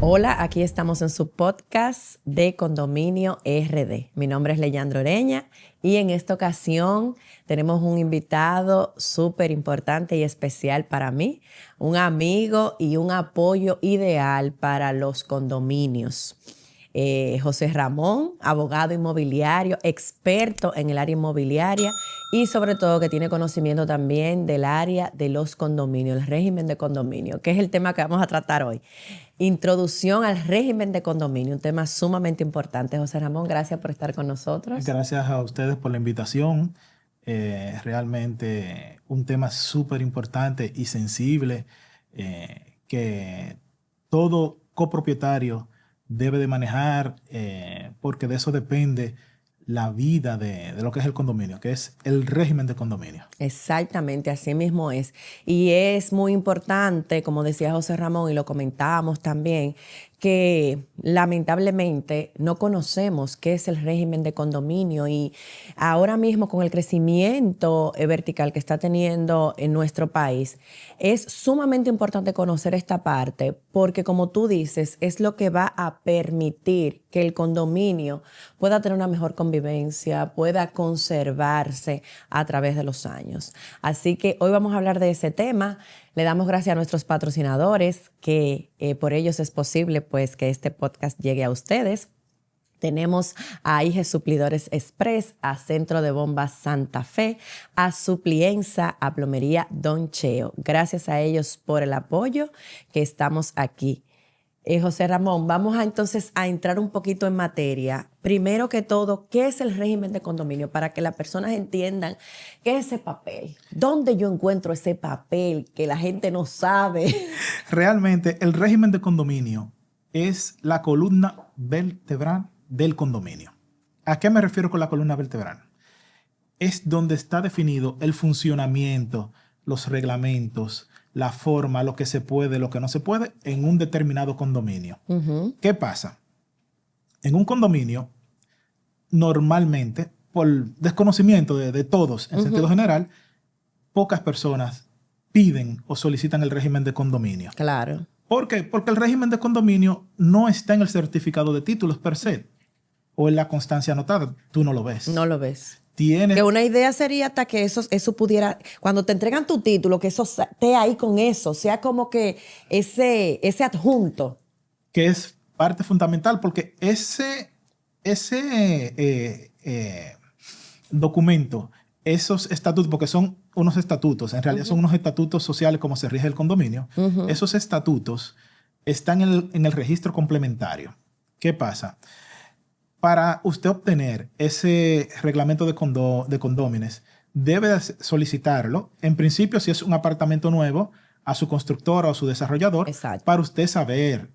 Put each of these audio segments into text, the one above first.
Hola, aquí estamos en su podcast de Condominio RD. Mi nombre es Leyandra Oreña y en esta ocasión tenemos un invitado súper importante y especial para mí, un amigo y un apoyo ideal para los condominios. José Ramón, abogado inmobiliario, experto en el área inmobiliaria y sobre todo que tiene conocimiento también del área de los condominios, el régimen de condominio, que es el tema que vamos a tratar hoy. Introducción al régimen de condominio, un tema sumamente importante. José Ramón, gracias por estar con nosotros. Gracias a ustedes por la invitación. Realmente un tema súper importante y sensible que todo copropietario debe de manejar porque de eso depende la vida de lo que es el condominio, que es el régimen de condominio. Exactamente, así mismo es. Y es muy importante, como decía José Ramón, y lo comentábamos también, que lamentablemente no conocemos qué es el régimen de condominio y ahora mismo con el crecimiento vertical que está teniendo en nuestro país, es sumamente importante conocer esta parte porque, como tú dices, es lo que va a permitir que el condominio pueda tener una mejor convivencia, pueda conservarse a través de los años. Así que hoy vamos a hablar de ese tema. Le damos gracias a nuestros patrocinadores que por ellos es posible pues que este podcast llegue a ustedes. Tenemos a IGE Suplidores Express, a Centro de Bombas Santa Fe, a Suplienza, a Plomería Don Cheo. Gracias a ellos por el apoyo que estamos aquí. José Ramón, vamos entonces a entrar un poquito en materia. Primero que todo, ¿qué es el régimen de condominio? Para que las personas entiendan qué es ese papel. ¿Dónde yo encuentro ese papel que la gente no sabe? Realmente el régimen de condominio es la columna vertebral del condominio. ¿A qué me refiero con la columna vertebral? Es donde está definido el funcionamiento, los reglamentos, la forma, lo que se puede, lo que no se puede en un determinado condominio. ¿Qué pasa? En un condominio, normalmente, por desconocimiento de todos en sentido general, pocas personas piden o solicitan el régimen de condominio. Claro. ¿Por qué? Porque el régimen de condominio no está en el certificado de títulos per se o en la constancia anotada. Tú no lo ves. No lo ves. Tiene... Que una idea sería hasta que eso pudiera, cuando te entregan tu título, que eso esté ahí con eso, sea como que ese adjunto. Que es parte fundamental porque ese documento, esos estatutos, porque son unos estatutos, en realidad son unos estatutos sociales como se rige el condominio, esos estatutos están en el registro complementario. ¿Qué pasa? Para usted obtener ese reglamento de condóminos, debe solicitarlo, en principio, si es un apartamento nuevo, a su constructora o a su desarrollador. Exacto. Para usted saber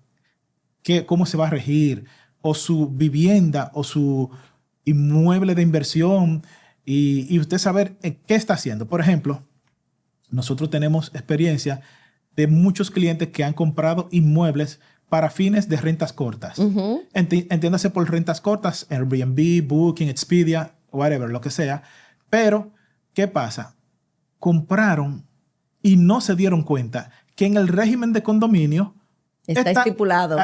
cómo se va a regir, o su vivienda, o su inmueble de inversión, y usted saber qué está haciendo. Por ejemplo, nosotros tenemos experiencia de muchos clientes que han comprado inmuebles para fines de rentas cortas. Entiéndase por rentas cortas, Airbnb, Booking, Expedia, whatever, lo que sea. Pero, ¿qué pasa? Compraron y no se dieron cuenta que en el régimen de condominio Está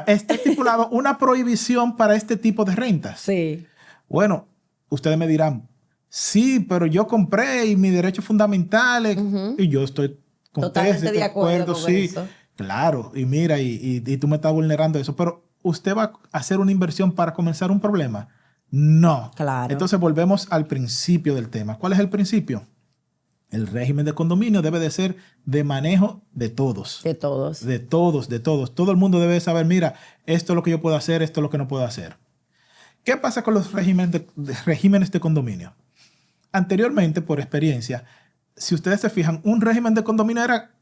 estipulado una prohibición para este tipo de rentas. Sí. Bueno, ustedes me dirán, sí, pero yo compré y mis derechos fundamentales, y yo estoy totalmente de acuerdo con sí. eso. Claro, y mira, y tú me estás vulnerando eso, pero ¿usted va a hacer una inversión para comenzar un problema? No. Claro. Entonces volvemos al principio del tema. ¿Cuál es el principio? El régimen de condominio debe de ser de manejo de todos. De todos. De todos, de todos. Todo el mundo debe saber, mira, esto es lo que yo puedo hacer, esto es lo que no puedo hacer. ¿Qué pasa con los regímenes de condominio? Anteriormente, por experiencia, si ustedes se fijan, un régimen de condominio era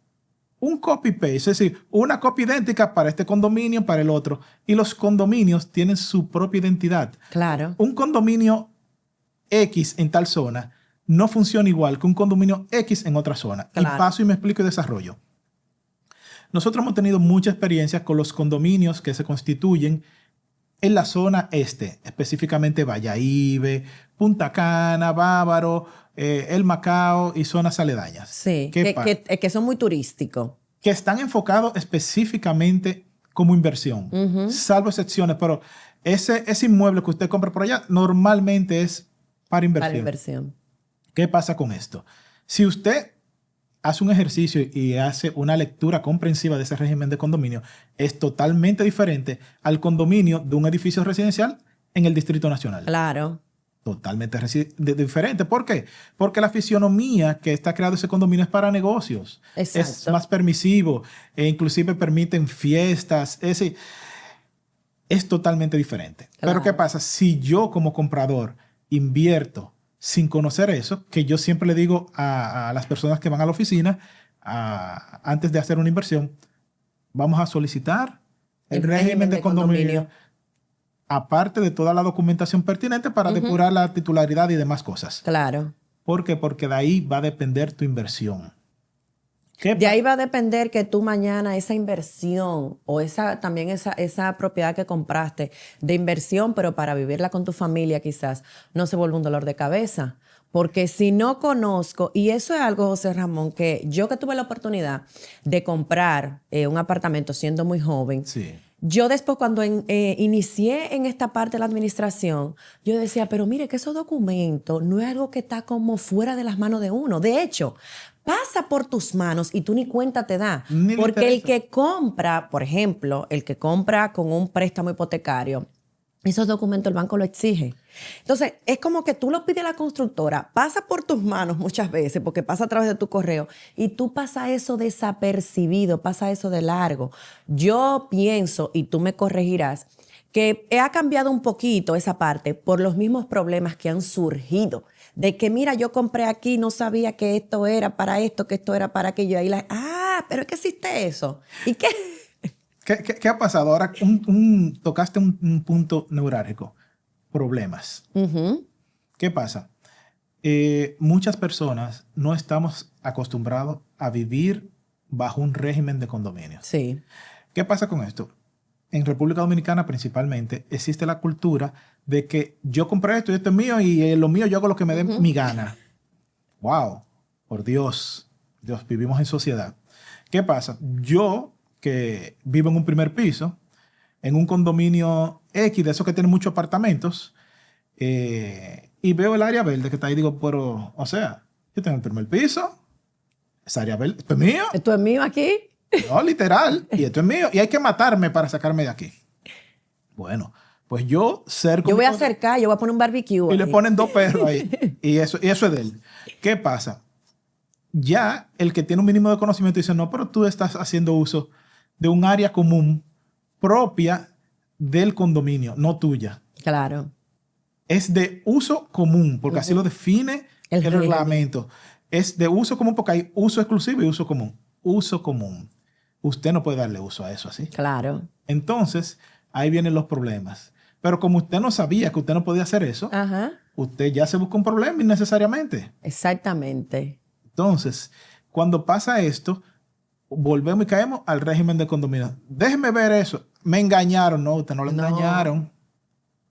un copy-paste, es decir, una copia idéntica para este condominio, para el otro. Y los condominios tienen su propia identidad. Claro. Un condominio X en tal zona no funciona igual que un condominio X en otra zona. Claro. Y paso y me explico y desarrollo. Nosotros hemos tenido mucha experiencia con los condominios que se constituyen en la zona este, específicamente Bayahibe, Punta Cana, Bávaro, El Macao y zonas aledañas. Sí, que son muy turísticos. Que están enfocados específicamente como inversión, salvo excepciones, pero ese inmueble que usted compra por allá normalmente es para inversión. Para inversión. ¿Qué pasa con esto? Si usted hace un ejercicio y hace una lectura comprensiva de ese régimen de condominio, es totalmente diferente al condominio de un edificio residencial en el Distrito Nacional. Claro. Totalmente diferente. ¿Por qué? Porque la fisionomía que está creado ese condominio es para negocios. Exacto. Es más permisivo e inclusive permiten fiestas. Es totalmente diferente. Claro. Pero ¿qué pasa? Si yo como comprador invierto sin conocer eso, que yo siempre le digo a las personas que van a la oficina, antes de hacer una inversión, vamos a solicitar el régimen de condominio, aparte de toda la documentación pertinente para depurar la titularidad y demás cosas. Claro. ¿Por qué? Porque de ahí va a depender tu inversión. De ahí va a depender que tú mañana esa inversión o esa propiedad que compraste de inversión, pero para vivirla con tu familia quizás, no se vuelva un dolor de cabeza. Porque si no conozco, y eso es algo, José Ramón, que yo que tuve la oportunidad de comprar un apartamento siendo muy joven, sí. Yo después cuando inicié en esta parte de la administración, yo decía, pero mire que esos documentos no es algo que está como fuera de las manos de uno. De hecho, pasa por tus manos y tú ni cuenta te da. Porque el que compra, por ejemplo, el que compra con un préstamo hipotecario, esos documentos el banco lo exige. Entonces, es como que tú lo pides a la constructora, pasa por tus manos muchas veces, porque pasa a través de tu correo, y tú pasas eso desapercibido, pasa eso de largo. Yo pienso, y tú me corregirás, que ha cambiado un poquito esa parte por los mismos problemas que han surgido. De que, mira, yo compré aquí, no sabía que esto era para esto, que esto era para aquello. Ahí pero es que existe eso. ¿Y qué? ¿Qué ha pasado? Ahora tocaste un punto neurálgico. Problemas. ¿Qué pasa? Muchas personas no estamos acostumbrados a vivir bajo un régimen de condominio. Sí. ¿Qué pasa con esto? En República Dominicana principalmente existe la cultura de que yo compré esto y esto es mío y lo mío yo hago lo que me dé mi gana. ¡Wow! Por Dios. Vivimos en sociedad. ¿Qué pasa? Yo que vivo en un primer piso, en un condominio X, de esos que tienen muchos apartamentos, y veo el área verde que está ahí, digo, pero, o sea, yo tengo el primer piso, esa área verde, ¿esto es mío? ¿Esto es mío aquí? No, literal, y esto es mío, y hay que matarme para sacarme de aquí. Bueno, pues yo cerco... Yo voy a acercar, yo voy a poner un barbecue. Y ahí. le ponen 2 perros ahí, y eso es de él. ¿Qué pasa? Ya el que tiene un mínimo de conocimiento dice, no, pero tú estás haciendo uso de un área común propia del condominio, no tuya. Claro. Es de uso común, porque así lo define el reglamento. Es de uso común porque hay uso exclusivo y uso común. Uso común. Usted no puede darle uso a eso así. Claro. Entonces, ahí vienen los problemas. Pero como usted no sabía que usted no podía hacer eso, usted ya se busca un problema innecesariamente. Exactamente. Entonces, cuando pasa esto, volvemos y caemos al régimen de condominio. Déjeme ver eso. Me engañaron. No, usted no lo engañaron.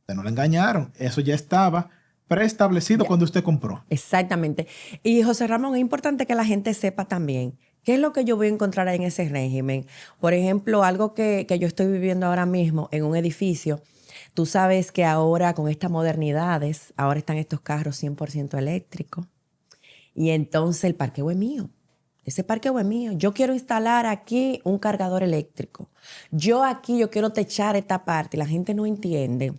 Usted no lo engañaron. Eso ya estaba preestablecido cuando usted compró. Exactamente. Y José Ramón, es importante que la gente sepa también qué es lo que yo voy a encontrar en ese régimen. Por ejemplo, algo que yo estoy viviendo ahora mismo en un edificio. Tú sabes que ahora con estas modernidades, ahora están estos carros 100% eléctricos. Y entonces el parqueo es mío. Ese parqueo es mío. Yo quiero instalar aquí un cargador eléctrico. Yo quiero techar esta parte. La gente no entiende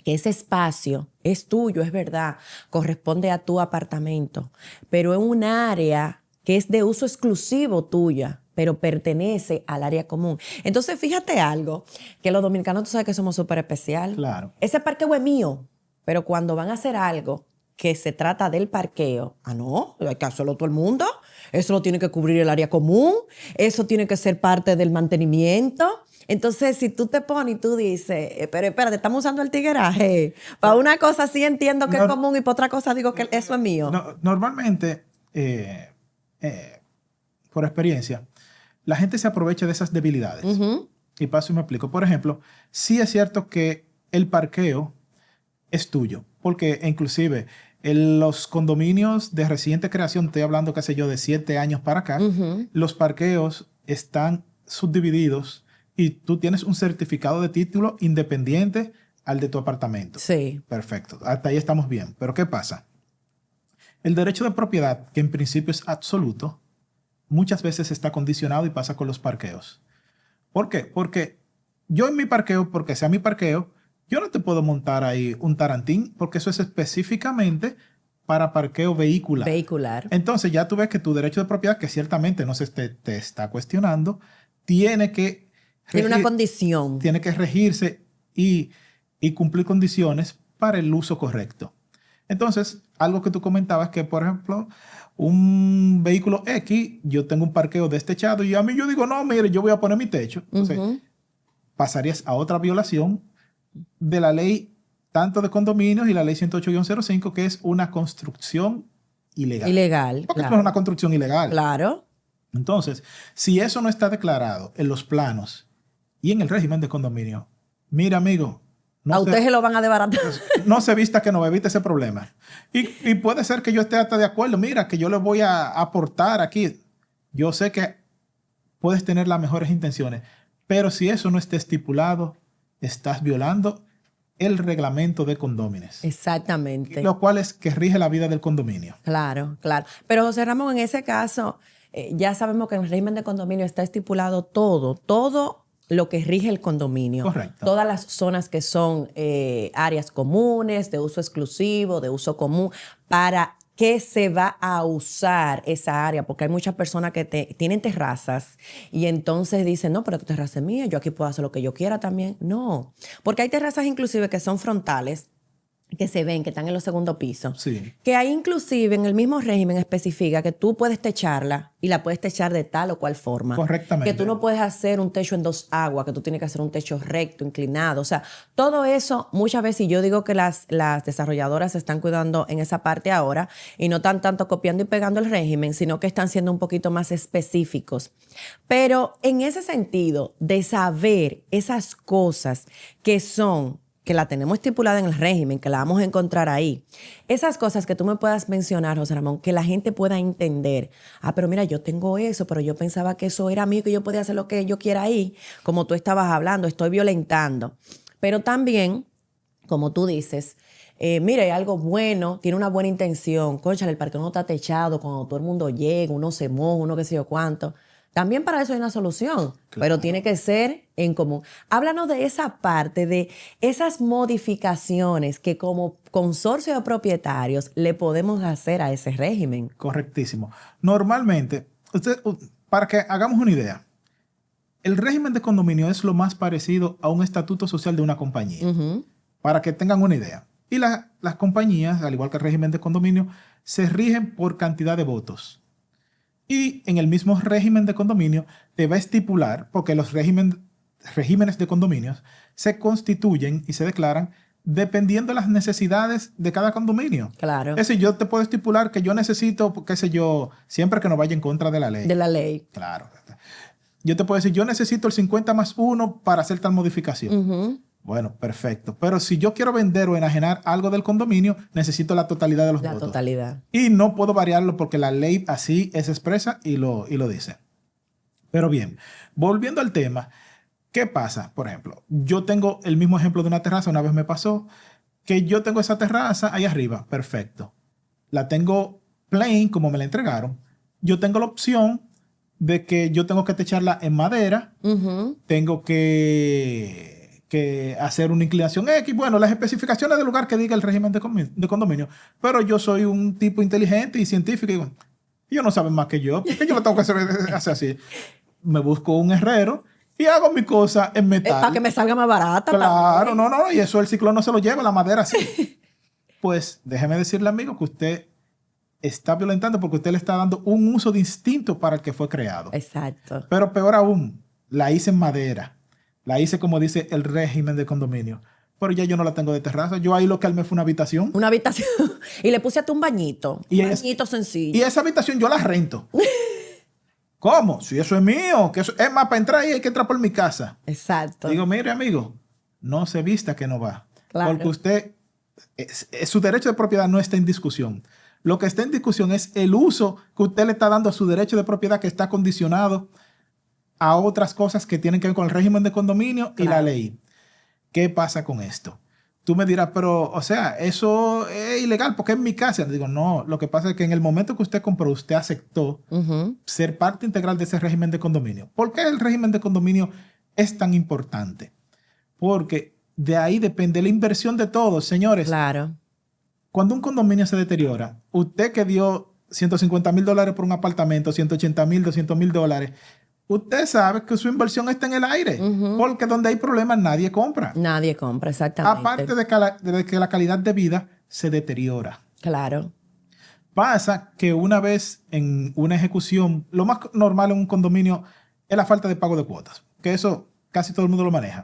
que ese espacio es tuyo, es verdad. Corresponde a tu apartamento. Pero es un área que es de uso exclusivo tuya, pero pertenece al área común. Entonces, fíjate algo, que los dominicanos, tú sabes que somos súper especial. Claro. Ese parqueo es mío, pero cuando van a hacer algo que se trata del parqueo, no, hay que hacerlo todo el mundo, eso lo tiene que cubrir el área común, eso tiene que ser parte del mantenimiento. Entonces, si tú te pones y tú dices, pero espérate, estamos usando el tigueraje, para una cosa sí entiendo que es común y para otra cosa digo que eso es mío. Normalmente, por experiencia, la gente se aprovecha de esas debilidades. Y paso y me explico. Por ejemplo, sí es cierto que el parqueo es tuyo, porque inclusive en los condominios de reciente creación, estoy hablando, qué sé yo, de 7 años para acá, los parqueos están subdivididos y tú tienes un certificado de título independiente al de tu apartamento. Sí. Perfecto. Hasta ahí estamos bien. Pero ¿qué pasa? El derecho de propiedad, que en principio es absoluto, muchas veces está condicionado y pasa con los parqueos. ¿Por qué? Porque yo en mi parqueo, porque sea mi parqueo, yo no te puedo montar ahí un tarantín, porque eso es específicamente para parqueo vehicular. Vehicular. Entonces ya tú ves que tu derecho de propiedad, que ciertamente no se te está cuestionando, tiene que Tiene una condición. tiene que regirse y cumplir condiciones para el uso correcto. Entonces, algo que tú comentabas que, por ejemplo, un vehículo X, yo tengo un parqueo destechado y a mí yo digo, no, mire, yo voy a poner mi techo. Entonces, pasarías a otra violación de la ley tanto de condominios y la ley 108-05, que es una construcción ilegal. Ilegal, Porque claro. es una construcción ilegal. Claro. Entonces, si eso no está declarado en los planos y en el régimen de condominio, mira, amigo, A usted se lo van a desbaratar. no se vista que no evite ese problema. Y puede ser que yo esté hasta de acuerdo. Mira, que yo le voy a aportar aquí. Yo sé que puedes tener las mejores intenciones, pero si eso no está estipulado, estás violando el reglamento de condóminos. Exactamente. Lo cual es que rige la vida del condominio. Claro, claro. Pero José Ramón, en ese caso, ya sabemos que en el régimen de condominio está estipulado todo lo que rige el condominio. Correcto. Todas las zonas que son áreas comunes, de uso exclusivo, de uso común, para qué se va a usar esa área, porque hay muchas personas que tienen terrazas y entonces dicen, no, pero tu terraza es mía, yo aquí puedo hacer lo que yo quiera también. No, porque hay terrazas inclusive que son frontales, que se ven, que están en los segundos pisos. Sí. Que ahí inclusive en el mismo régimen especifica que tú puedes techarla y la puedes techar de tal o cual forma. Correctamente. Que tú no puedes hacer un techo en dos aguas, que tú tienes que hacer un techo recto, inclinado. O sea, todo eso muchas veces, y yo digo que las desarrolladoras se están cuidando en esa parte ahora y no están tanto copiando y pegando el régimen, sino que están siendo un poquito más específicos. Pero en ese sentido de saber esas cosas que la tenemos estipulada en el régimen, que la vamos a encontrar ahí. Esas cosas que tú me puedas mencionar, José Ramón, que la gente pueda entender. Ah, pero mira, yo tengo eso, pero yo pensaba que eso era mío, que yo podía hacer lo que yo quiera ahí. Como tú estabas hablando, estoy violentando. Pero también, como tú dices, mira, hay algo bueno, tiene una buena intención. Cónchale, el parque no está techado, cuando todo el mundo llega, uno se moja, uno qué sé yo cuánto. También para eso hay una solución, pero tiene que ser en común. Háblanos de esa parte, de esas modificaciones que como consorcio de propietarios le podemos hacer a ese régimen. Correctísimo. Normalmente, para que hagamos una idea, el régimen de condominio es lo más parecido a un estatuto social de una compañía. Para que tengan una idea. Y las compañías, al igual que el régimen de condominio, se rigen por cantidad de votos. Y en el mismo régimen de condominio te va a estipular, porque los regímenes de condominios se constituyen y se declaran dependiendo de las necesidades de cada condominio. Claro. Es decir, yo te puedo estipular que yo necesito, qué sé yo, siempre que no vaya en contra de la ley. De la ley. Claro. Yo te puedo decir, yo necesito el 50+1 para hacer tal modificación. Bueno, perfecto. Pero si yo quiero vender o enajenar algo del condominio, necesito la totalidad de los votos. La totalidad. Y no puedo variarlo porque la ley así es expresa y lo dice. Pero bien, volviendo al tema, ¿qué pasa? Por ejemplo, yo tengo el mismo ejemplo de una terraza. Una vez me pasó que yo tengo esa terraza ahí arriba. Perfecto. La tengo plain, como me la entregaron. Yo tengo la opción de que yo tengo que techarla en madera. Tengo que hacer una inclinación X. Bueno, las especificaciones del lugar que diga el régimen de condominio. Pero yo soy un tipo inteligente y científico y digo, ellos no saben más que yo. ¿Por qué yo lo tengo que hacer así? Me busco un herrero y hago mi cosa en metal. Para que me salga más barata. Claro, no. Y eso el ciclón no se lo lleva, la madera sí. Pues déjeme decirle, amigo, que usted está violentando porque usted le está dando un uso distinto para el que fue creado. Exacto. Pero peor aún, la hice en madera. La hice como dice el régimen de condominio. Pero ya yo no la tengo de terraza. Yo ahí lo que armé fue una habitación. Una habitación. Y le puse hasta un bañito. Un bañito sencillo. Y esa habitación yo la rento. ¿Cómo? Si eso es mío. Que eso, es más, para entrar ahí hay que entrar por mi casa. Exacto. Digo, mire, amigo, no se vista que no va. Claro. Porque usted, su derecho de propiedad no está en discusión. Lo que está en discusión es el uso que usted le está dando a su derecho de propiedad que está condicionado a otras cosas que tienen que ver con el régimen de condominio y la ley. ¿Qué pasa con esto? Tú me dirás, pero, o sea, eso es ilegal porque es mi casa. Digo, no, lo que pasa es que en el momento que usted compró, usted aceptó ser parte integral de ese régimen de condominio. ¿Por qué el régimen de condominio es tan importante? Porque de ahí depende la inversión de todos, señores. Claro. Cuando un condominio se deteriora, usted que dio $150,000 por un apartamento, $180,000, $200,000, usted sabe que su inversión está en el aire, porque donde hay problemas nadie compra. Nadie compra, exactamente. Aparte de que la calidad de vida se deteriora. Claro. Pasa que una vez en una ejecución, lo más normal en un condominio es la falta de pago de cuotas, que eso casi todo el mundo lo maneja.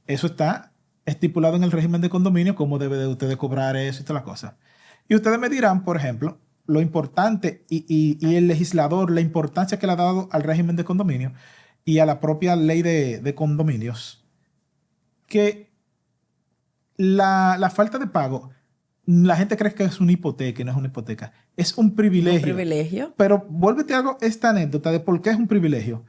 Eso está estipulado en el régimen de condominio, cómo debe de ustedes cobrar eso y todas las cosas. Y ustedes me dirán, por ejemplo, lo importante y el legislador, la importancia que le ha dado al régimen de condominio y a la propia ley de condominios, que la falta de pago, la gente cree que es una hipoteca y no es una hipoteca. Es un privilegio. Un privilegio. Pero vuélvete a hago esta anécdota de por qué es un privilegio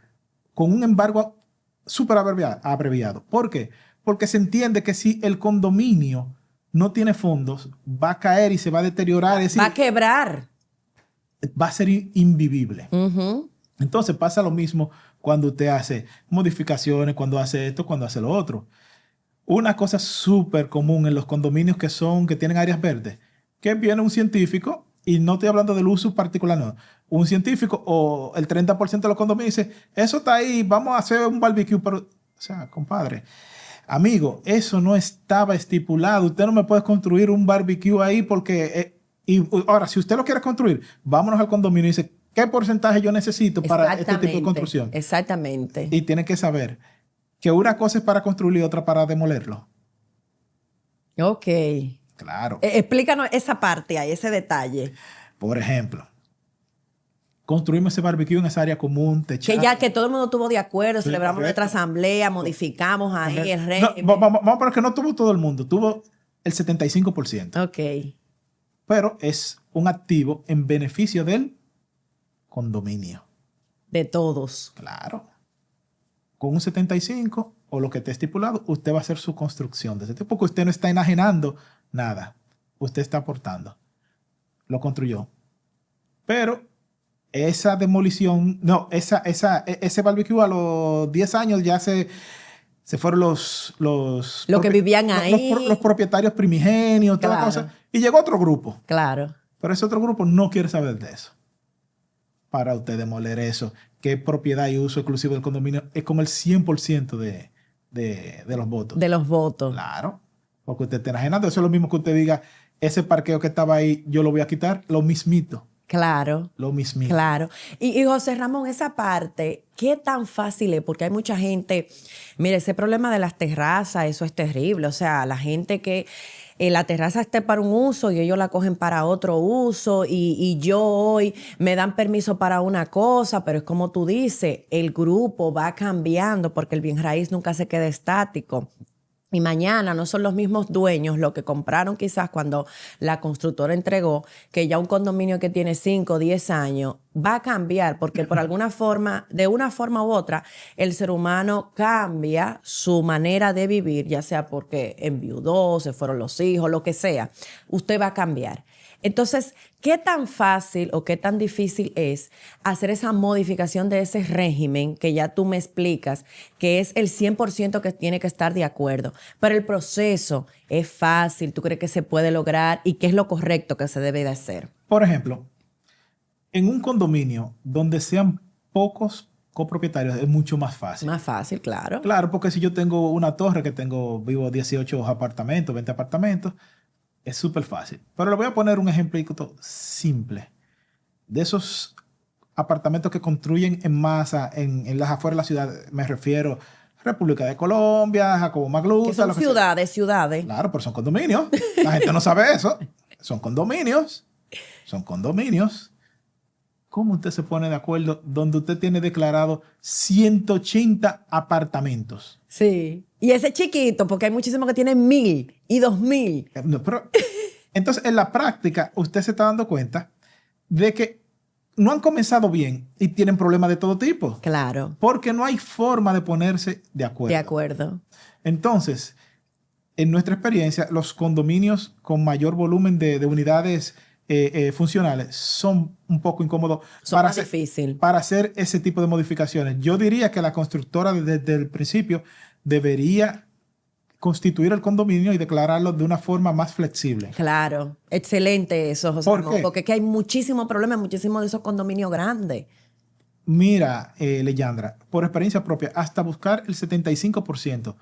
con un embargo súper abreviado. ¿Por qué? Porque se entiende que si el condominio no tiene fondos, va a caer y se va a deteriorar. Es decir, va a quebrar. Va a ser invivible. Entonces pasa lo mismo cuando usted hace modificaciones, cuando hace esto, cuando hace lo otro. Una cosa súper común en los condominios que tienen áreas verdes, que viene un científico, y no estoy hablando del uso particular, no. Un científico o el 30% de los condominios dice, eso está ahí, vamos a hacer un barbecue, pero, o sea, compadre, amigo, eso no estaba estipulado. Usted no me puede construir un barbecue ahí porque... y ahora, si usted lo quiere construir, vámonos al condominio y dice, ¿qué porcentaje yo necesito para este tipo de construcción? Exactamente. Y tiene que saber que una cosa es para construirlo y otra para demolerlo. Ok. Claro. Explícanos esa parte ahí, ese detalle. Por ejemplo, construimos ese barbecue en esa área común, techado. Que ya que todo el mundo estuvo de acuerdo, celebramos nuestra asamblea, modificamos ahí el régimen. No, vamos a poner que no tuvo todo el mundo, tuvo el 75%. Ok. Pero es un activo en beneficio del condominio. De todos. Claro. Con un 75% o lo que esté estipulado, usted va a hacer su construcción de ese tipo, porque usted no está enajenando nada. Usted está aportando. Lo construyó. Pero esa demolición, no, ese barbecue a los 10 años ya se fueron los que vivían ahí. Los propietarios primigenios, toda la cosa. Y llegó otro grupo. Claro. Pero ese otro grupo no quiere saber de eso. Para usted demoler eso, que es propiedad y uso exclusivo del condominio, es con el 100% de los votos. De los votos. Claro. Porque usted está enajenando. Eso es lo mismo que usted diga, ese parqueo que estaba ahí, yo lo voy a quitar. Lo mismito. Claro. Lo mismito. Claro. Y José Ramón, esa parte, ¿qué tan fácil es? Porque hay mucha gente, mire, ese problema de las terrazas, eso es terrible. O sea, la gente que la terraza esté para un uso y ellos la cogen para otro uso y yo hoy me dan permiso para una cosa, pero es como tú dices, el grupo va cambiando porque el bien raíz nunca se queda estático. Y mañana no son los mismos dueños los que compraron quizás cuando la constructora entregó, que ya un condominio que tiene 5 o 10 años va a cambiar porque por alguna forma, de una forma u otra, el ser humano cambia su manera de vivir, ya sea porque enviudó, se fueron los hijos, lo que sea. Usted va a cambiar. Entonces, ¿qué tan fácil o qué tan difícil es hacer esa modificación de ese régimen que ya tú me explicas, que es el 100% que tiene que estar de acuerdo? Pero el proceso es fácil, ¿tú crees que se puede lograr? ¿Y qué es lo correcto que se debe de hacer? Por ejemplo, en un condominio donde sean pocos copropietarios es mucho más fácil. Más fácil, claro. Claro, porque si yo tengo una torre que vivo 18 apartamentos, 20 apartamentos, es súper fácil. Pero le voy a poner un ejemplo simple. De esos apartamentos que construyen en masa en las afueras de la ciudad, me refiero a República de Colombia, Jacobo Magluta. Que son ciudades. Claro, pero son condominios. La gente no sabe eso. Son condominios. ¿Cómo usted se pone de acuerdo donde usted tiene declarado 180 apartamentos? Sí. Y ese chiquito, porque hay muchísimos que tienen 1,000 y 2,000. No, pero, entonces, en la práctica, usted se está dando cuenta de que no han comenzado bien y tienen problemas de todo tipo. Claro. Porque no hay forma de ponerse de acuerdo. De acuerdo. Entonces, en nuestra experiencia, los condominios con mayor volumen de unidades funcionales son un poco incómodos Son más difícil. para hacer ese tipo de modificaciones. Yo diría que la constructora desde el principio debería constituir el condominio y declararlo de una forma más flexible. Claro, excelente eso, José ¿Por Ramón, qué? porque es que hay muchísimos problemas, muchísimos de esos condominios grandes. Mira, Leyandra, por experiencia propia, hasta buscar el 75%.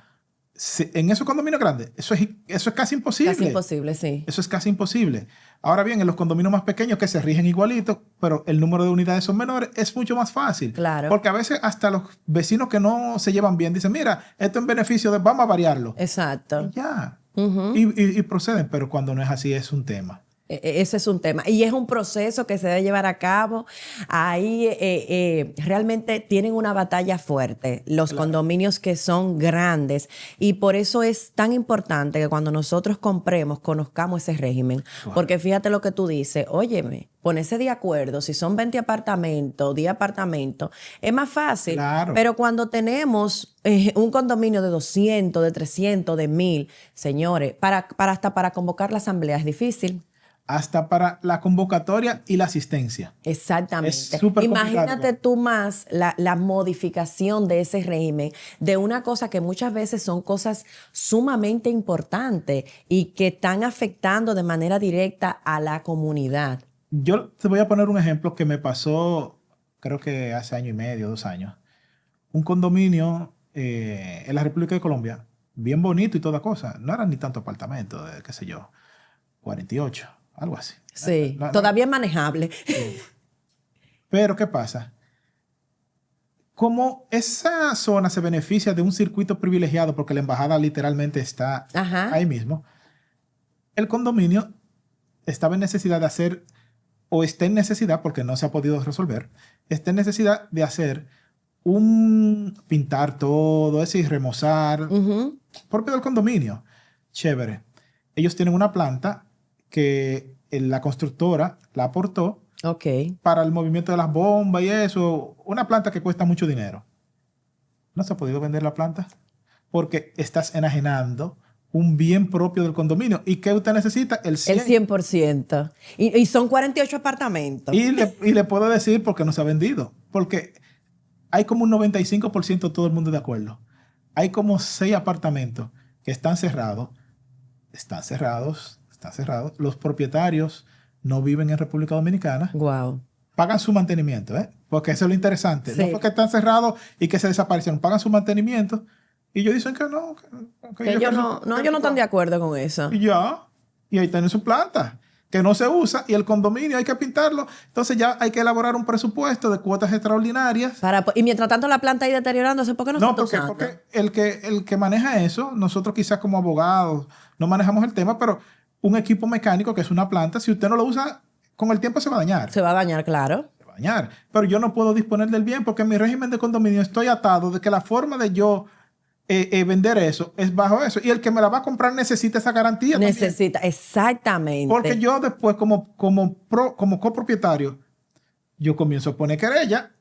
En esos condominios grandes, eso es casi imposible. Casi imposible, sí. Eso es casi imposible. Ahora bien, en los condominios más pequeños que se rigen igualitos, pero el número de unidades son menores, es mucho más fácil. Claro. Porque a veces hasta los vecinos que no se llevan bien dicen, mira, esto en beneficio de, vamos a variarlo. Exacto. Y ya. Ujú. Y proceden, pero cuando no es así es un tema. Ese es un tema. Y es un proceso que se debe llevar a cabo. Ahí realmente tienen una batalla fuerte los condominios que son grandes. Y por eso es tan importante que cuando nosotros compremos, conozcamos ese régimen. Wow. Porque fíjate lo que tú dices. Óyeme, ponerse de acuerdo. Si son 20 apartamentos, 10 apartamentos, es más fácil. Claro. Pero cuando tenemos un condominio de 200, de 300, de 1000, señores, hasta para convocar la asamblea es difícil. Hasta para la convocatoria y la asistencia. Exactamente. Es súper Imagínate complicado. tú más la modificación de ese régimen, de una cosa que muchas veces son cosas sumamente importantes y que están afectando de manera directa a la comunidad. Yo te voy a poner un ejemplo que me pasó, creo que hace año y medio, 2 años. Un condominio en la República de Colombia, bien bonito y toda cosa. No eran ni tanto apartamentos, qué sé yo, 48, algo así. Sí, No, todavía es manejable. Pero, ¿qué pasa? Como esa zona se beneficia de un circuito privilegiado porque la embajada literalmente está Ajá. ahí mismo, el condominio estaba en necesidad de hacer, o está en necesidad, porque no se ha podido resolver, está en necesidad de hacer pintar todo, es decir, remozar, Ujú. propio del condominio. Chévere. Ellos tienen una planta que la constructora la aportó Ok. para el movimiento de las bombas y eso, una planta que cuesta mucho dinero. No se ha podido vender la planta porque estás enajenando un bien propio del condominio. ¿Y qué usted necesita? El 100. El 100%. Y son 48 apartamentos. Y le puedo decir por qué no se ha vendido. Porque hay como un 95% todo el mundo de acuerdo. Hay como 6 apartamentos que están cerrados. Están cerrados. Los propietarios no viven en República Dominicana. Wow. Pagan su mantenimiento, porque eso es lo interesante. Sí. No fue que están cerrados y que se desaparecieron. Pagan su mantenimiento y ellos dicen que no. Que ellos no están de acuerdo con eso. Y ya. Y ahí tienen su planta, que no se usa, y el condominio hay que pintarlo. Entonces ya hay que elaborar un presupuesto de cuotas extraordinarias. Y mientras tanto la planta ahí deteriorándose, ¿por qué no se está usando? Porque el que maneja eso, nosotros quizás como abogados no manejamos el tema, pero un equipo mecánico que es una planta, si usted no lo usa, con el tiempo se va a dañar. Se va a dañar, claro. Se va a dañar. Pero yo no puedo disponer del bien porque en mi régimen de condominio estoy atado de que la forma de yo vender eso es bajo eso. Y el que me la va a comprar necesita esa garantía Necesita, también. exactamente. Porque yo después como copropietario, yo comienzo a poner querella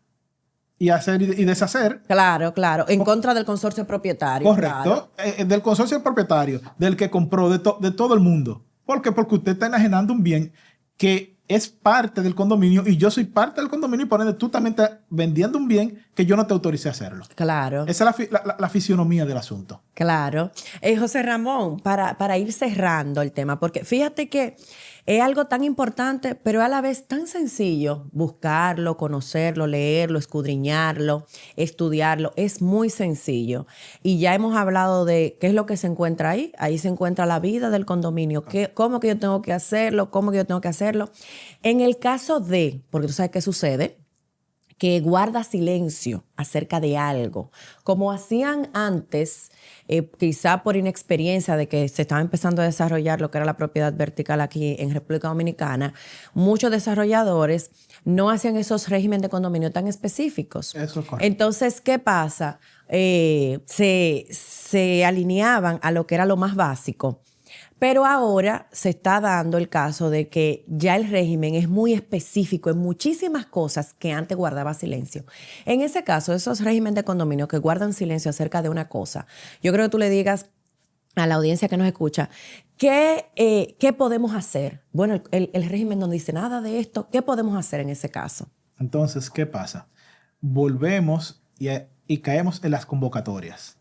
y hacer y deshacer. Claro. En contra del consorcio propietario. Correcto. Claro. Del consorcio propietario, del que compró, de todo el mundo. ¿Por qué? Porque usted está enajenando un bien que es parte del condominio y yo soy parte del condominio y por ende tú también estás vendiendo un bien que yo no te autoricé a hacerlo. Claro. Esa es la fisionomía del asunto. Claro. José Ramón, para ir cerrando el tema, porque fíjate que es algo tan importante, pero a la vez tan sencillo buscarlo, conocerlo, leerlo, escudriñarlo, estudiarlo. Es muy sencillo. Y ya hemos hablado de qué es lo que se encuentra ahí. Ahí se encuentra la vida del condominio. ¿Cómo que yo tengo que hacerlo? ¿Cómo que yo tengo que hacerlo? En el caso de, porque tú sabes qué sucede, que guarda silencio acerca de algo, como hacían antes, quizá por inexperiencia de que se estaba empezando a desarrollar lo que era la propiedad vertical aquí en República Dominicana, muchos desarrolladores no hacían esos regímenes de condominio tan específicos. Eso es correcto. Entonces, ¿qué pasa? Se alineaban a lo que era lo más básico, Pero ahora se está dando el caso de que ya el régimen es muy específico en muchísimas cosas que antes guardaba silencio. En ese caso, esos regímenes de condominio que guardan silencio acerca de una cosa, yo creo que tú le digas a la audiencia que nos escucha, ¿qué podemos hacer? Bueno, el régimen no dice nada de esto. ¿Qué podemos hacer en ese caso? Entonces, ¿qué pasa? Volvemos y caemos en las convocatorias.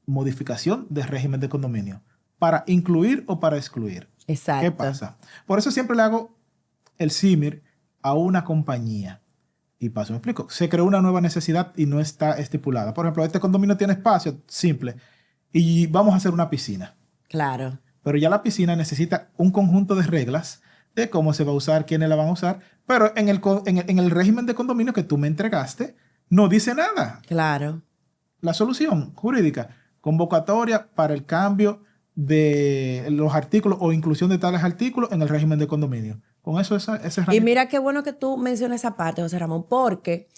Modificación de régimen de condominio. ¿Para incluir o para excluir? Exacto. ¿Qué pasa? Por eso siempre le hago el símil a una compañía. Y paso, me explico. Se creó una nueva necesidad y no está estipulada. Por ejemplo, este condominio tiene espacio simple y vamos a hacer una piscina. Claro. Pero ya la piscina necesita un conjunto de reglas de cómo se va a usar, quiénes la van a usar. Pero en el régimen de condominio que tú me entregaste, no dice nada. Claro. La solución jurídica, convocatoria para el cambio de los artículos o inclusión de tales artículos en el régimen de condominio. Con eso ese Y mira qué bueno que tú mencionas esa parte, José Ramón, porque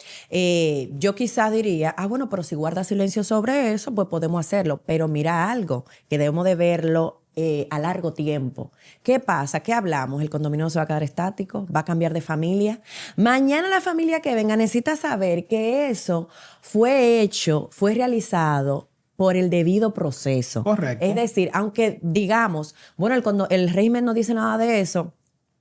yo quizás diría, bueno, pero si guarda silencio sobre eso, pues podemos hacerlo. Pero mira algo, que debemos de verlo a largo tiempo. ¿Qué pasa? ¿Qué hablamos? ¿El condominio se va a quedar estático? ¿Va a cambiar de familia? Mañana la familia que venga necesita saber que eso fue realizado por el debido proceso. Correcto. Es decir, aunque digamos, bueno, el régimen no dice nada de eso,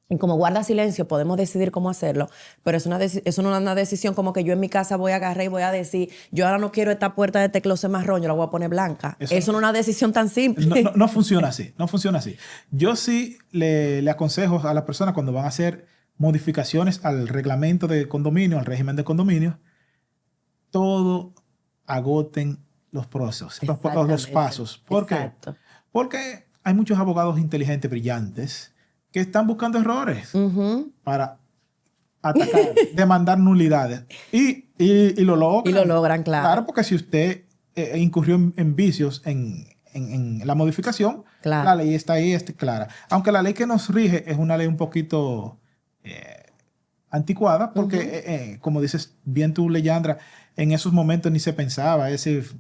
y como guarda silencio podemos decidir cómo hacerlo, pero es una decisión como que yo en mi casa voy a agarrar y voy a decir, yo ahora no quiero esta puerta de este closet marrón, yo la voy a poner blanca. Eso no es una decisión tan simple. No funciona así, no funciona así. Yo sí le aconsejo a las personas cuando van a hacer modificaciones al reglamento de condominio, al régimen de condominio, todo agoten los procesos, los pasos. ¿Por qué? Porque hay muchos abogados inteligentes, brillantes, que están buscando errores para atacar, demandar nulidades. Y lo logran. Y lo logran, claro. Claro, porque si usted incurrió en vicios en la modificación, claro, la ley está ahí, clara. Aunque la ley que nos rige es una ley un poquito anticuada, porque, como dices bien tú, Leyandra, en esos momentos ni se pensaba. Es decir,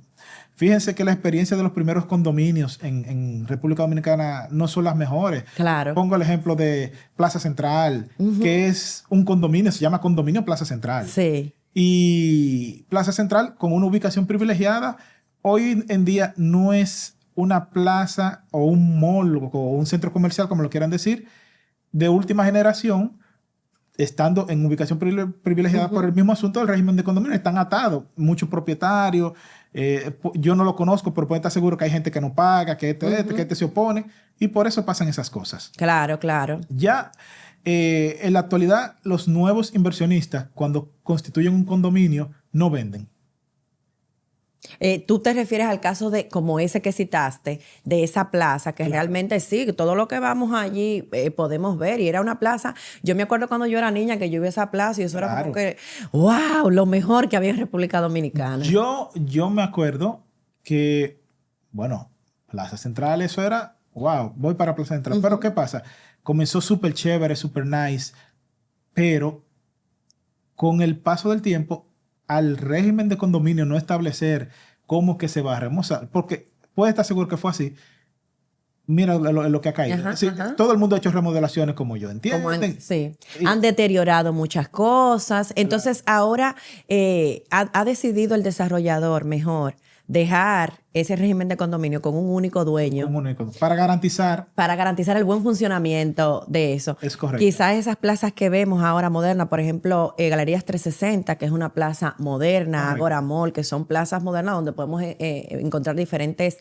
fíjense que la experiencia de los primeros condominios en República Dominicana no son las mejores. Claro. Pongo el ejemplo de Plaza Central, que es un condominio, se llama Condominio Plaza Central. Sí. Y Plaza Central, con una ubicación privilegiada, hoy en día no es una plaza o un mall o un centro comercial, como lo quieran decir, de última generación, estando en ubicación privilegiada por el mismo asunto del régimen de condominio. Están atados muchos propietarios. Yo no lo conozco, pero puede estar seguro que hay gente que no paga, que este se opone, y por eso pasan esas cosas. Claro, claro. Ya en la actualidad, los nuevos inversionistas, cuando constituyen un condominio, no venden. Tú te refieres al caso de, como ese que citaste, de esa plaza, que claro, realmente sí, todo lo que vamos allí podemos ver. Y era una plaza, yo me acuerdo cuando yo era niña que yo iba a esa plaza y eso claro, era como que, wow, lo mejor que había en República Dominicana. Yo me acuerdo que, bueno, Plaza Central, eso era, wow, voy para Plaza Central. Pero ¿qué pasa? Comenzó súper chévere, súper nice, pero con el paso del tiempo, al régimen de condominio no establecer cómo que se va a remozar, porque puede estar seguro que fue así. Mira lo que ha caído. Todo el mundo ha hecho remodelaciones, como yo entiendo. Sí. Han deteriorado muchas cosas. Entonces, claro, ahora ha decidido el desarrollador mejor dejar ese régimen de condominio con un único dueño. Para garantizar el buen funcionamiento de eso. Es correcto. Quizás esas plazas que vemos ahora modernas, por ejemplo, Galerías 360, que es una plaza moderna, correcto, Agora Mall, que son plazas modernas donde podemos encontrar diferentes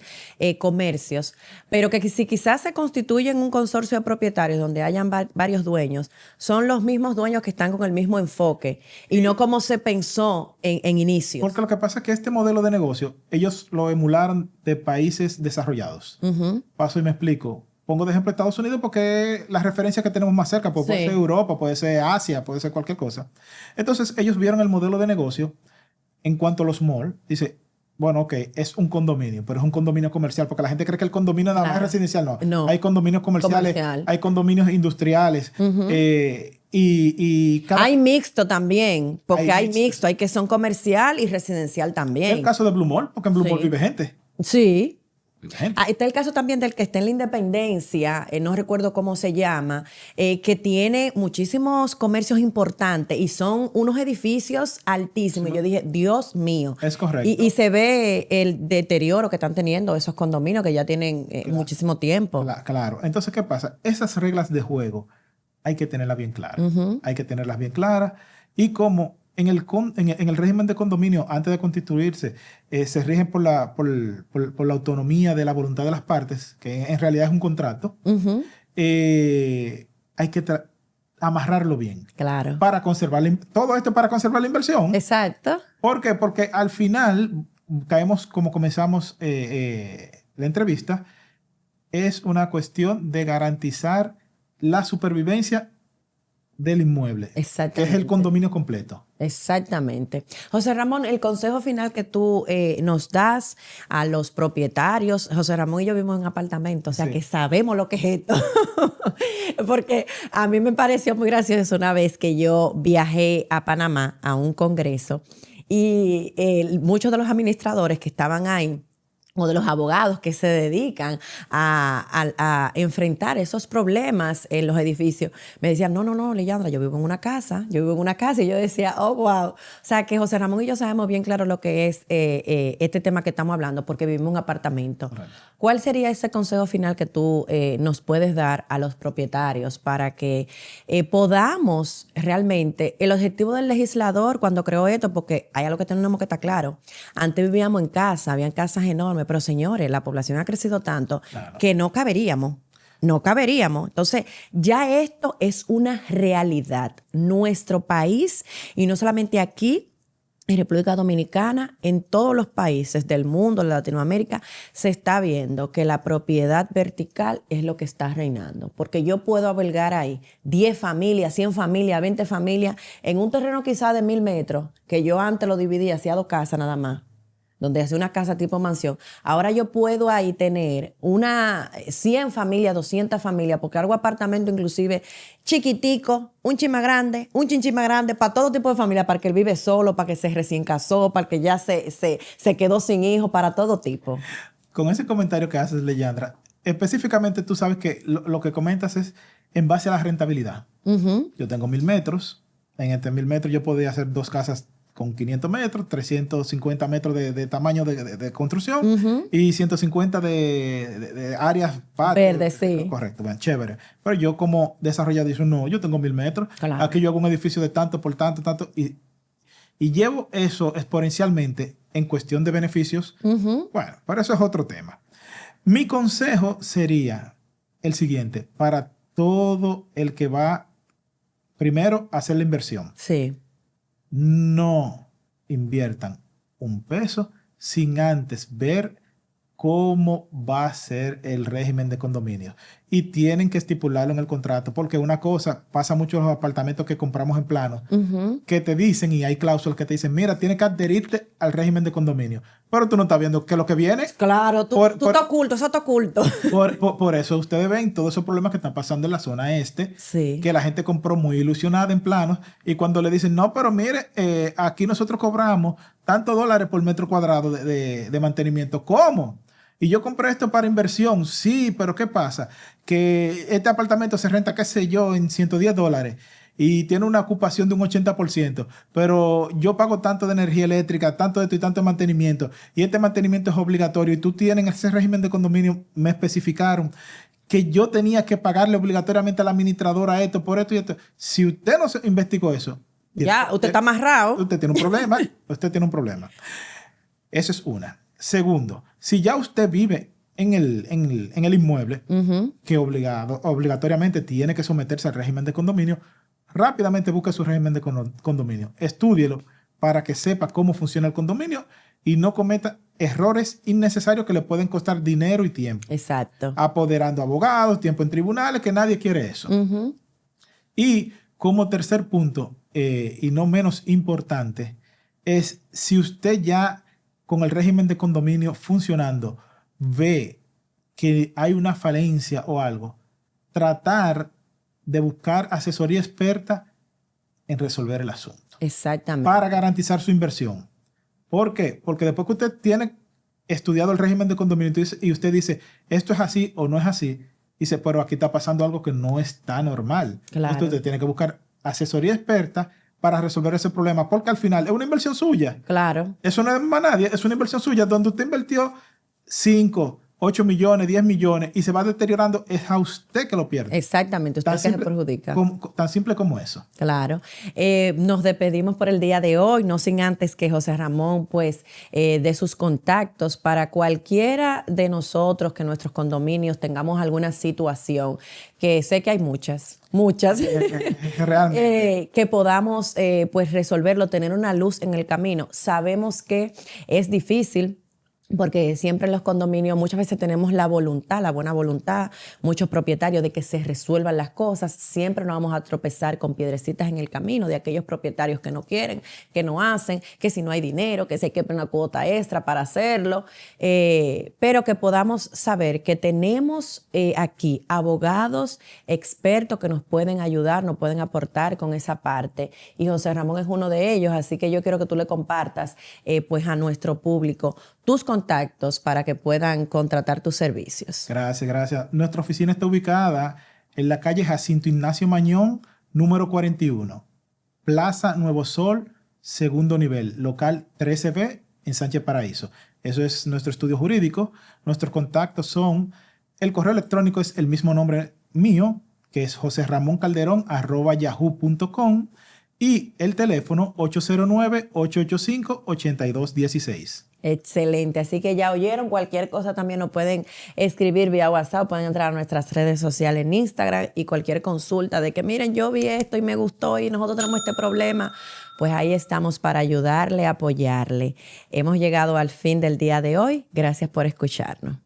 comercios, pero que si quizás se constituyen un consorcio de propietarios donde hayan varios dueños, son los mismos dueños que están con el mismo enfoque y no como se pensó en inicios. Porque lo que pasa es que este modelo de negocio, ellos lo emularon de países desarrollados. Paso y me explico. Pongo de ejemplo Estados Unidos porque es la referencia que tenemos más cerca. Puede ser Europa, puede ser Asia, puede ser cualquier cosa. Entonces, ellos vieron el modelo de negocio en cuanto a los malls. Dice, bueno, ok, es un condominio, pero es un condominio comercial, porque la gente cree que el condominio nada más es residencial. No. Hay condominios comerciales, hay condominios industriales. Hay mixto también, porque hay mixto, hay que son comercial y residencial también. Es el caso de Blue Mall, porque en Blue Mall vive gente. Sí. vive gente. Ah, está el caso también del que está en la Independencia, no recuerdo cómo se llama, que tiene muchísimos comercios importantes y son unos edificios altísimos. Y yo dije, Dios mío. Es correcto. Y se ve el deterioro que están teniendo esos condominios que ya tienen muchísimo tiempo. Claro. Entonces, ¿qué pasa? Esas reglas de juego hay que tenerlas bien claras. Hay que tenerlas bien claras. Y como en el régimen de condominio, antes de constituirse, se rigen por la autonomía de la voluntad de las partes, que en realidad es un contrato, hay que amarrarlo bien. Claro. Para conservar todo esto para conservar la inversión. Exacto. ¿Por qué? Porque al final caemos, como comenzamos la entrevista, es una cuestión de garantizar la supervivencia del inmueble, que es el condominio completo. Exactamente. José Ramón, el consejo final que tú nos das a los propietarios, José Ramón y yo vivimos en apartamento, o sea que sabemos lo que es esto. Porque a mí me pareció muy gracioso una vez que yo viajé a Panamá a un congreso y muchos de los administradores que estaban ahí, o de los abogados que se dedican a enfrentar esos problemas en los edificios, me decían, no, Leyandra, yo vivo en una casa, y yo decía, oh, wow. O sea, que José Ramón y yo sabemos bien claro lo que es este tema que estamos hablando, porque vivimos en un apartamento. Correcto. ¿Cuál sería ese consejo final que tú nos puedes dar a los propietarios para que podamos realmente, el objetivo del legislador cuando creó esto, porque hay algo que tenemos que estar claro, antes vivíamos en casa, habían casas enormes, pero señores, la población ha crecido tanto que no caberíamos. Entonces, ya esto es una realidad. Nuestro país, y no solamente aquí, en República Dominicana, en todos los países del mundo, en Latinoamérica, se está viendo que la propiedad vertical es lo que está reinando. Porque yo puedo albergar ahí 10 familias, 100 familias, 20 familias, en un terreno quizá de 1000 metros, que yo antes lo dividía, hacía 2 casas nada más, donde hacía una casa tipo mansión. Ahora yo puedo ahí tener 100 familias, 200 familias, porque hago apartamento inclusive chiquitico, un chin más grande, para todo tipo de familia, para que él vive solo, para que se recién casó, para que ya se quedó sin hijos, para todo tipo. Con ese comentario que haces, Leyandra, específicamente tú sabes que lo que comentas es en base a la rentabilidad. Yo tengo 1000 metros, en este 1000 metros yo podría hacer 2 casas con 500 metros, 350 metros de tamaño de construcción y 150 de áreas verdes, sí. Correcto, bien, chévere. Pero yo como desarrollador digo, no, yo tengo 1000 metros, claro. Aquí yo hago un edificio de tanto por tanto, y llevo eso exponencialmente en cuestión de beneficios. Bueno, pero eso es otro tema. Mi consejo sería el siguiente, para todo el que va primero a hacer la inversión. Sí. No inviertan un peso sin antes ver cómo va a ser el régimen de condominio. Y tienen que estipularlo en el contrato, porque una cosa, pasa mucho en los apartamentos que compramos en plano, que te dicen, y hay cláusulas que te dicen, mira, tienes que adherirte al régimen de condominio. Pero tú no estás viendo que lo que viene... Claro, tú estás oculto, eso está oculto. Por eso ustedes ven todos esos problemas que están pasando en la zona este, sí. Que la gente compró muy ilusionada en planos, y cuando le dicen, no, pero mire, aquí nosotros cobramos tantos dólares por metro cuadrado de mantenimiento. ¿Cómo? Y yo compré esto para inversión, sí, pero ¿qué pasa? Que este apartamento se renta, qué sé yo, en $110 y tiene una ocupación de un 80%, pero yo pago tanto de energía eléctrica, tanto de esto y tanto de mantenimiento, y este mantenimiento es obligatorio, y tú tienes ese régimen de condominio, me especificaron que yo tenía que pagarle obligatoriamente a la administradora esto, por esto y esto. Si usted no investigó eso, ya, usted está amarrado. Usted tiene un problema. Eso es una. Segundo, si ya usted vive en el inmueble, que obligatoriamente tiene que someterse al régimen de condominio, rápidamente busque su régimen de condominio. Estúdielo para que sepa cómo funciona el condominio y no cometa errores innecesarios que le pueden costar dinero y tiempo. Exacto. Apoderando abogados, tiempo en tribunales, que nadie quiere eso. Y como tercer punto, y no menos importante, es si usted ya con el régimen de condominio funcionando ve que hay una falencia o algo, tratar de buscar asesoría experta en resolver el asunto. Exactamente. Para garantizar su inversión. ¿Por qué? Porque después que usted tiene estudiado el régimen de condominio y usted dice, esto es así o no es así, dice, pero aquí está pasando algo que no está normal. Claro. Entonces usted tiene que buscar asesoría experta para resolver ese problema, porque al final es una inversión suya. Claro. Eso no es más nadie, es una inversión suya donde usted invirtió 5, 8 millones, 10 millones y se va deteriorando, es a usted que lo pierde. Exactamente, usted que se perjudica. Tan simple como eso. Claro. Nos despedimos por el día de hoy, no sin antes que José Ramón pues dé sus contactos para cualquiera de nosotros que en nuestros condominios tengamos alguna situación, que sé que hay muchas, Realmente. que podamos pues resolverlo, tener una luz en el camino. Sabemos que es difícil, porque siempre en los condominios muchas veces tenemos la voluntad, la buena voluntad, muchos propietarios de que se resuelvan las cosas. Siempre nos vamos a tropezar con piedrecitas en el camino de aquellos propietarios que no quieren, que no hacen, que si no hay dinero, que si hay que poner una cuota extra para hacerlo. Pero que podamos saber que tenemos aquí abogados expertos que nos pueden ayudar, nos pueden aportar con esa parte. Y José Ramón es uno de ellos, así que yo quiero que tú le compartas pues a nuestro público tus contactos para que puedan contratar tus servicios. Gracias. Nuestra oficina está ubicada en la calle Jacinto Ignacio Mañón, número 41, Plaza Nuevo Sol, segundo nivel, local 13B en Sánchez Paraíso. Eso es nuestro estudio jurídico. Nuestros contactos son, el correo electrónico es el mismo nombre mío, que es joseramonCalderón@yahoo.com, y el teléfono 809-885-8216. Excelente, así que ya oyeron, cualquier cosa también nos pueden escribir vía WhatsApp, pueden entrar a nuestras redes sociales en Instagram y cualquier consulta de que miren, yo vi esto y me gustó y nosotros tenemos este problema, pues ahí estamos para ayudarle, apoyarle. Hemos llegado al fin del día de hoy, gracias por escucharnos.